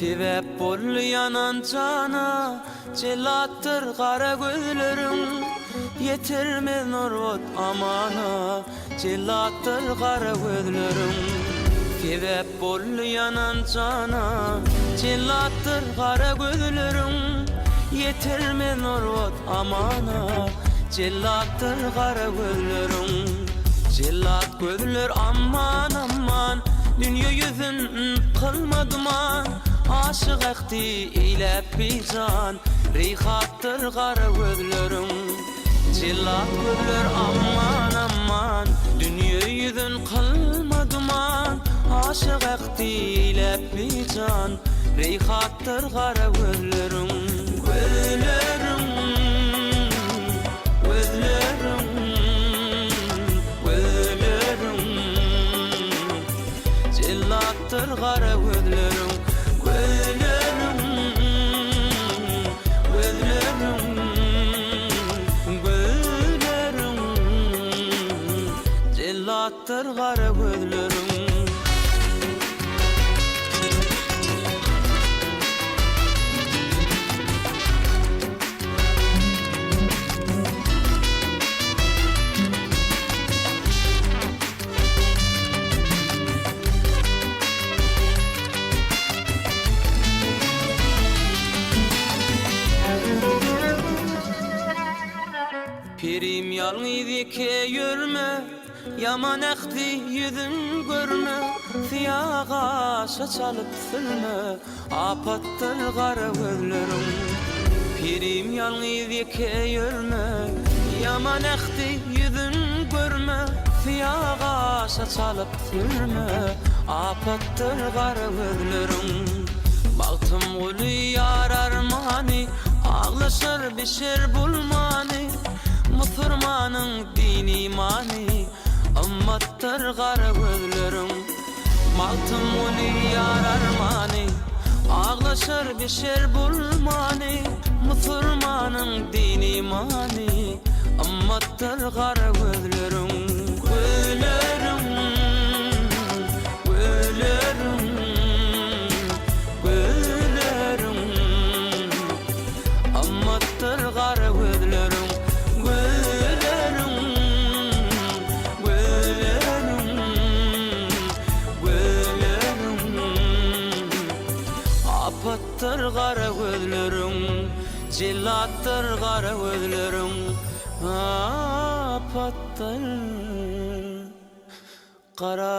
Sebep bol yanan cana, celattır kara gözlerim. Yetirmez nurvat amana, celattır kara gözlerim. Sebep bol yanan cana, celattır kara gözlerim. Yetirmez nurvat amana, celattır kara gözlerim. Cellat gözler aman aman, dünya yüzün kılma duman. Aşık ekti eylep bir can, rihattır kara gözlerim. Cellat gözler aman aman, dünya yüzün kılma duman. Aşık ekti eylep bir can, rihattır kara gözlerim. Gözlerim, gözlerim, gözlerim. Cellattır kara gözlerim. Gözlerim, gözlerim, gözlerim. Cellattır kara gözlerim. Pirim yalnız ke yürme, yaman ekti yüzün görme. Siyaga şaçalıp sürme, apattır kara gözlerim. Pirim yalnız ke yürme, yaman ekti yüzün görme. Siyaga şaçalıp sürme, apattır kara gözlerim. Baktım ulu yar armani, ağlaşır bişir bulmani. Müslümanın din imani, ammattır kara gözlerim. Baktım ulu yar armani, ağlaşır bişir bulmani. Müslümanın din imani, ammattır kara gözlerim. Gözlerim, gözlerim, gözlerim. Ammattır kara gözlerim. Gözlerim, gözlerim, gözlerim. Apattır kara gözlerim, cellattır kara gözlerim. Apattır kara